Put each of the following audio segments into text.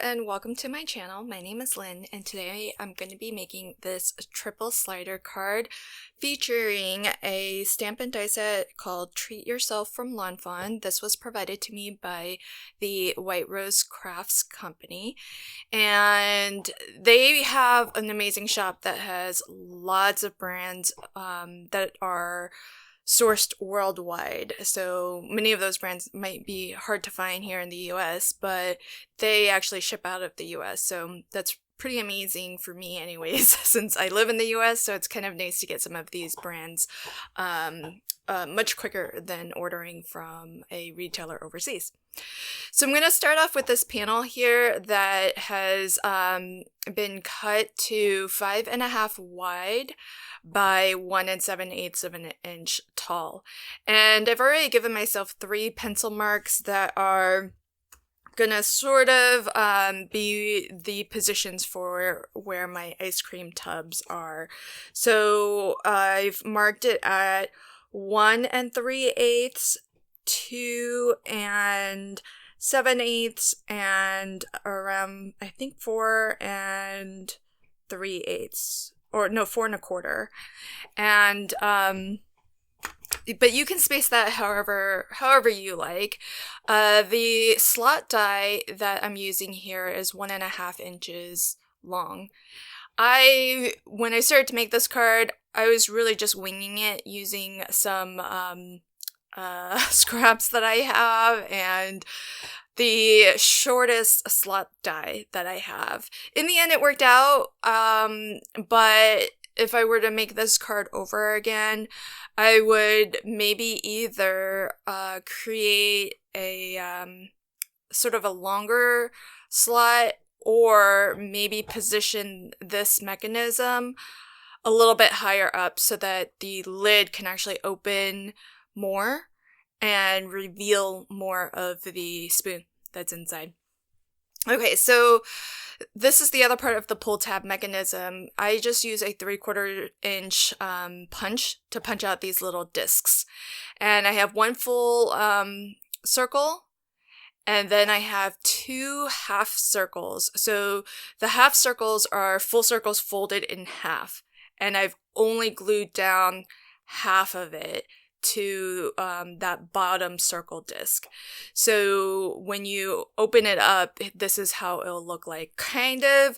and welcome to my channel. My name is Lynn and today I'm going to be making this triple slider card featuring a stamp and die set called Treat Yourself from Fawn. This was provided to me by the White Rose Crafts company, and they have an amazing shop that has lots of brands that are sourced worldwide. So many of those brands might be hard to find here in the US, but they actually ship out of the US. So that's pretty amazing for me anyways, since I live in the US. So it's kind of nice to get some of these brands much quicker than ordering from a retailer overseas. So I'm going to start off with this panel here that has been cut to 5.5 wide by 1 7/8 of an inch tall. And I've already given myself 3 pencil marks that are gonna sort of be the positions for where my ice cream tubs are. So I've marked it at 1 3/8, 2 7/8, and around, I think, 4 3/8. Or no, 4 1/4. And but you can space that however you like. The slot die that I'm using here is 1.5 inches long. When I started to make this card, I was really just winging it using some scraps that I have and the shortest slot die that I have. In the end, it worked out, but if I were to make this card over again, I would maybe either create a sort of a longer slot, or maybe position this mechanism a little bit higher up so that the lid can actually open more and reveal more of the spoon that's inside. Okay, so this is the other part of the pull tab mechanism. I just use a 3/4 inch punch to punch out these little discs. And I have one full circle, and then I have 2 half circles. So the half circles are full circles folded in half, and I've only glued down half of it to that bottom circle disc. So when you open it up, this is how it'll look like. Kind of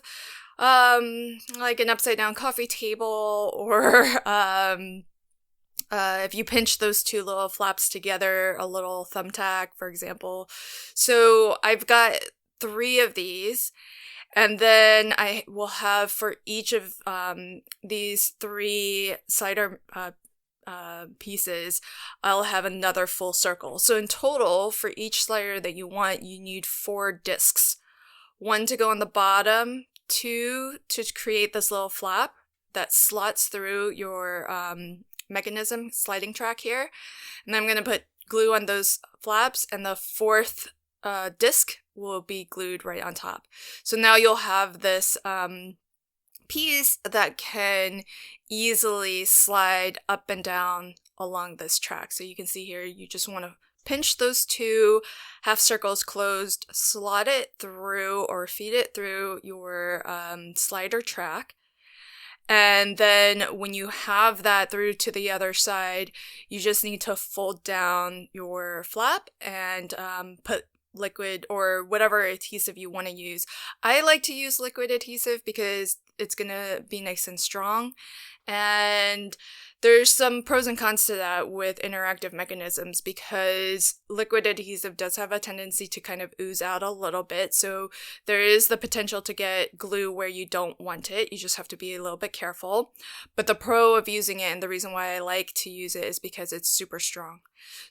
like an upside down coffee table, or if you pinch those 2 little flaps together, a little thumbtack, for example. So I've got 3 of these. And then I will have, for each of these 3 slider pieces, I'll have another full circle. So in total, for each slider that you want, you need 4 discs. 1 to go on the bottom, 2 to create this little flap that slots through your mechanism sliding track here. And then I'm going to put glue on those flaps, and the 4th disc will be glued right on top. So now you'll have this piece that can easily slide up and down along this track. So you can see here, you just want to pinch those 2 half circles closed, slot it through or feed it through your slider track. And then when you have that through to the other side, you just need to fold down your flap and put liquid or whatever adhesive you want to use. I like to use liquid adhesive because it's gonna be nice and strong, and there's some pros and cons to that with interactive mechanisms, because liquid adhesive does have a tendency to kind of ooze out a little bit, so there is the potential to get glue where you don't want it. You just have to be a little bit careful. But the pro of using it, and the reason why I like to use it, is because it's super strong.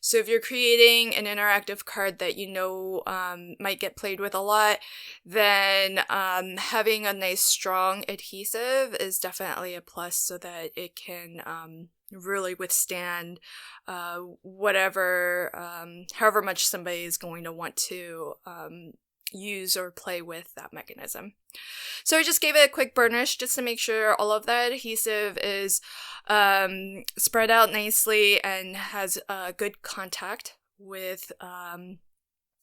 So if you're creating an interactive card that you know might get played with a lot, then having a nice strong adhesive is definitely a plus, so that it can really withstand whatever, however much somebody is going to want to use or play with that mechanism. So I just gave it a quick burnish just to make sure all of that adhesive is spread out nicely and has good contact with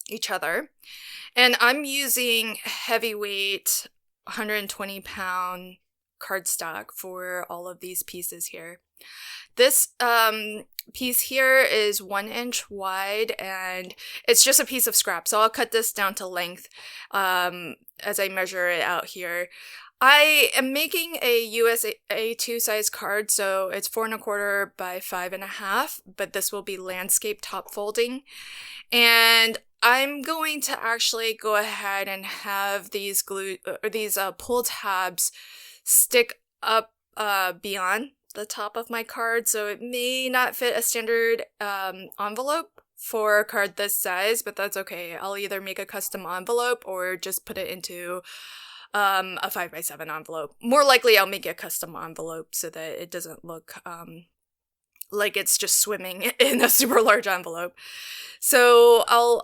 each other. And I'm using heavyweight 120-pound cardstock for all of these pieces here. This piece here is 1 inch wide, and it's just a piece of scrap. So I'll cut this down to length as I measure it out here. I am making a USA 2 size card, so it's 4 1/4 by 5 1/2, but this will be landscape top folding. And I'm going to actually go ahead and have these pull tabs stick up beyond the top of my card, so it may not fit a standard envelope for a card this size, but that's okay. I'll either make a custom envelope or just put it into a 5x7 envelope. More likely I'll make a custom envelope so that it doesn't look like it's just swimming in a super large envelope. So I'll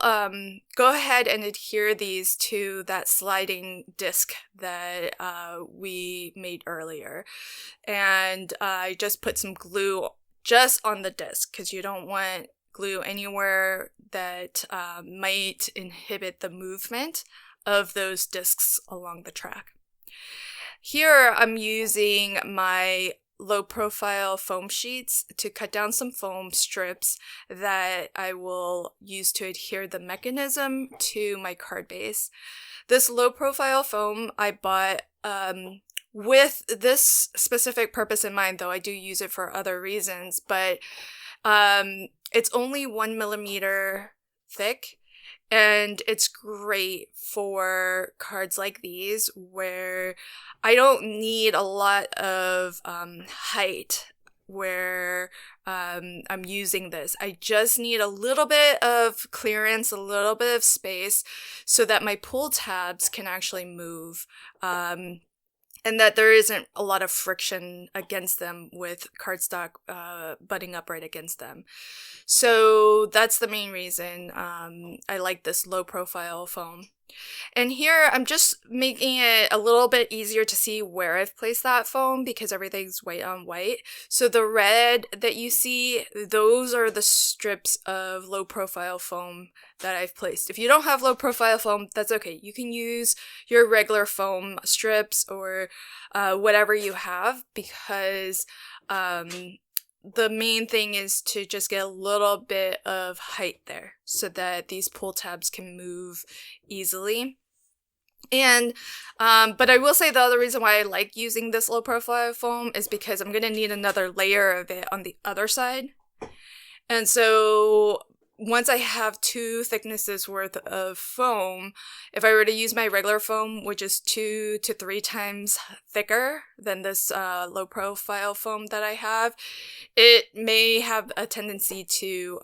go ahead and adhere these to that sliding disc that we made earlier. And I just put some glue just on the disc because you don't want glue anywhere that might inhibit the movement of those discs along the track. Here I'm using my low profile foam sheets to cut down some foam strips that I will use to adhere the mechanism to my card base. This low profile foam I bought with this specific purpose in mind, though I do use it for other reasons, but it's only 1 millimeter thick. And it's great for cards like these where I don't need a lot of height where I'm using this. I just need a little bit of clearance, a little bit of space so that my pull tabs can actually move. And that there isn't a lot of friction against them with cardstock butting up right against them. So that's the main reason I like this low profile foam. And here I'm just making it a little bit easier to see where I've placed that foam because everything's white on white. So the red that you see, those are the strips of low profile foam that I've placed. If you don't have low profile foam, that's okay. You can use your regular foam strips or whatever you have because the main thing is to just get a little bit of height there so that these pull tabs can move easily. And but I will say the other reason why I like using this low profile foam is because I'm going to need another layer of it on the other side. And so once I have 2 thicknesses worth of foam, if I were to use my regular foam, which is 2 to 3 times thicker than this low profile foam that I have, it may have a tendency to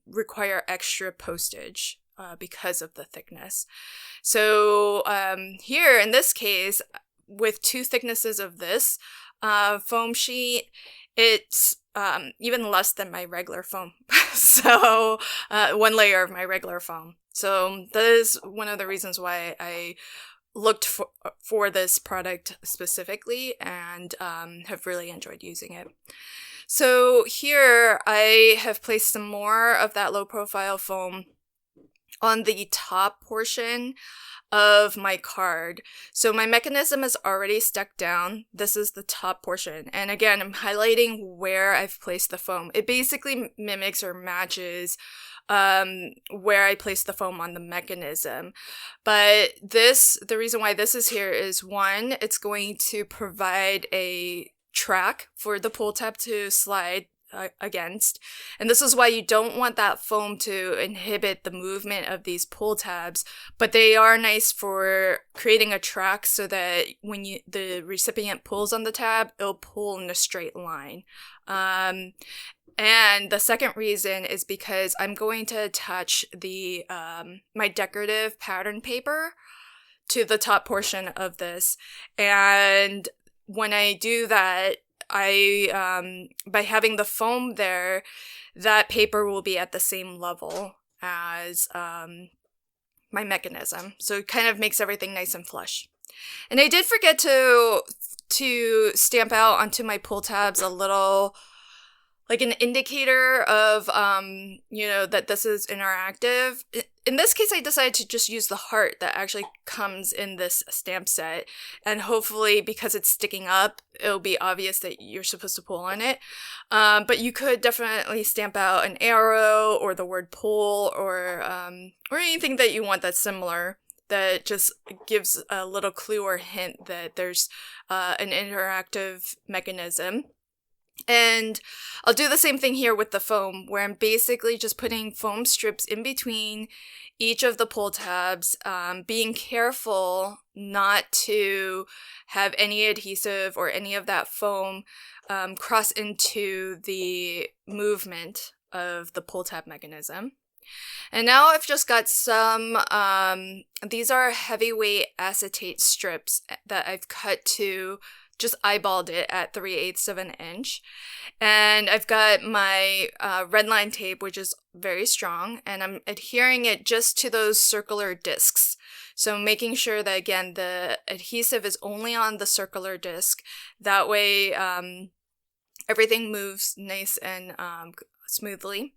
require extra postage because of the thickness. So here in this case, with 2 thicknesses of this foam sheet, it's even less than my regular foam. So 1 layer of my regular foam. So that is one of the reasons why I looked for this product specifically and have really enjoyed using it. So here I have placed some more of that low profile foam on the top portion of my card. So my mechanism is already stuck down. This is the top portion. And again, I'm highlighting where I've placed the foam. It basically mimics or matches where I placed the foam on the mechanism. But the reason why this is here is 1, it's going to provide a track for the pull tab to slide against. And this is why you don't want that foam to inhibit the movement of these pull tabs, but they are nice for creating a track so that when the recipient pulls on the tab, it'll pull in a straight line. And the second reason is because I'm going to attach the my decorative pattern paper to the top portion of this. And when I do that, I by having the foam there, that paper will be at the same level as my mechanism. So it kind of makes everything nice and flush. And I did forget to stamp out onto my pull tabs a little like an indicator of, that this is interactive. In this case, I decided to just use the heart that actually comes in this stamp set. And hopefully, because it's sticking up, it'll be obvious that you're supposed to pull on it. But you could definitely stamp out an arrow or the word pull or anything that you want that's similar, that just gives a little clue or hint that there's an interactive mechanism. And I'll do the same thing here with the foam, where I'm basically just putting foam strips in between each of the pull tabs, being careful not to have any adhesive or any of that foam cross into the movement of the pull tab mechanism. And now I've just got some, these are heavyweight acetate strips that I've cut to, just eyeballed it at 3/8 of an inch. And I've got my red line tape, which is very strong, and I'm adhering it just to those circular discs. So making sure that, again, the adhesive is only on the circular disc. That way, everything moves nice and smoothly.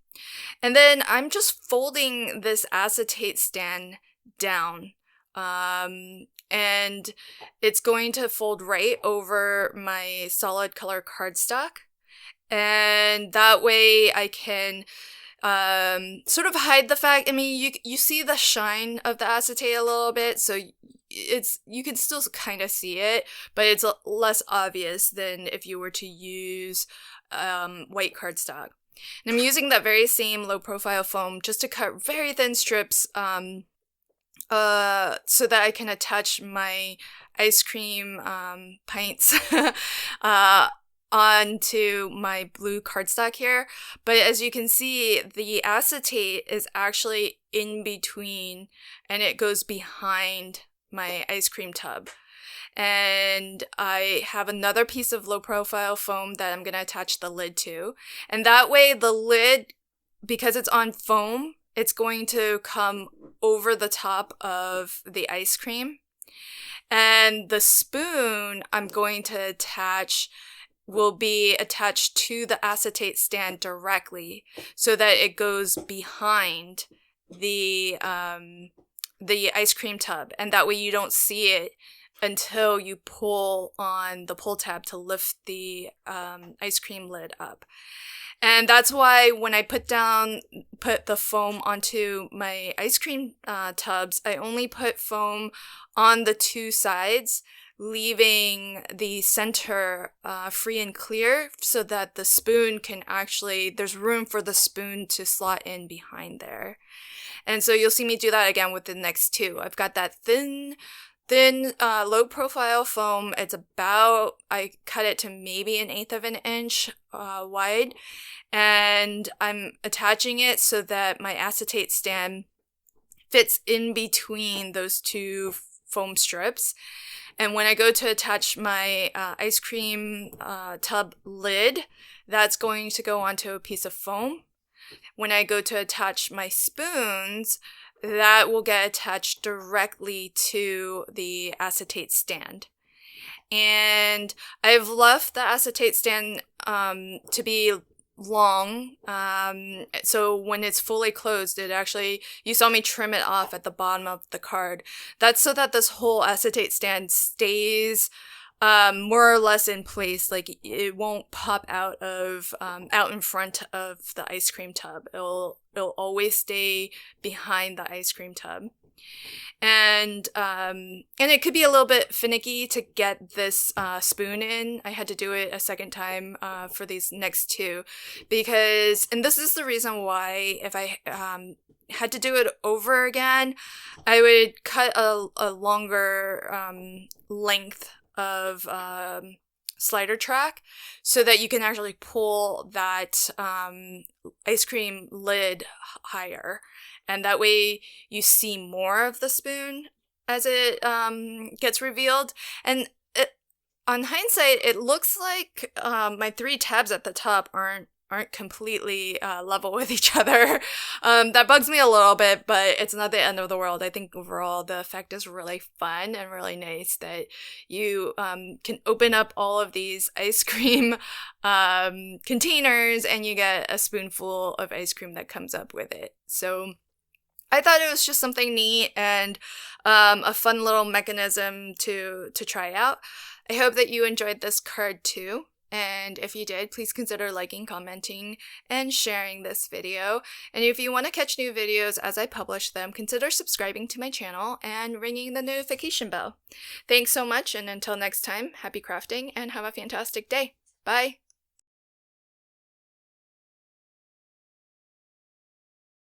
And then I'm just folding this acetate stand down. And it's going to fold right over my solid color cardstock. And that way I can sort of hide the fact, I mean, you see the shine of the acetate a little bit, so you can still kind of see it, but it's less obvious than if you were to use white cardstock. And I'm using that very same low profile foam just to cut very thin strips so that I can attach my ice cream pints onto my blue cardstock here. But as you can see, the acetate is actually in between, and it goes behind my ice cream tub. And I have another piece of low profile foam that I'm going to attach the lid to. And that way the lid, because it's on foam, it's going to come over the top of the ice cream. And the spoon I'm going to attach will be attached to the acetate stand directly, so that it goes behind the ice cream tub. And that way you don't see it until you pull on the pull tab to lift the ice cream lid up. And that's why when I put the foam onto my ice cream tubs, I only put foam on the two sides, leaving the center free and clear, so that the spoon can actually, there's room for the spoon to slot in behind there. And so you'll see me do that again with the next two. I've got that thin low profile foam. It's about, I cut it to maybe 1/8 of an inch wide, and I'm attaching it so that my acetate stand fits in between those two foam strips. And when I go to attach my ice cream tub lid, that's going to go onto a piece of foam. When I go to attach my spoons, that will get attached directly to the acetate stand. And I've left the acetate stand to be long, so when it's fully closed, it actually, you saw me trim it off at the bottom of the card. That's so that this whole acetate stand stays more or less in place. Like, it won't pop out in front of the ice cream tub. It'll always stay behind the ice cream tub. And it could be a little bit finicky to get this spoon in. I had to do it a second time for these next two, because, and this is the reason why, if I had to do it over again, I would cut a longer length of slider track, so that you can actually pull that ice cream lid higher, and that way you see more of the spoon as it gets revealed. And on hindsight, it looks like my 3 tabs at the top aren't aren't completely level with each other. That bugs me a little bit, but it's not the end of the world. I think overall the effect is really fun and really nice that you can open up all of these ice cream containers and you get a spoonful of ice cream that comes up with it. So I thought it was just something neat and a fun little mechanism to try out. I hope that you enjoyed this card too. And if you did, please consider liking, commenting, and sharing this video. And if you want to catch new videos as I publish them, consider subscribing to my channel and ringing the notification bell. Thanks so much, and until next time, happy crafting and have a fantastic day. Bye!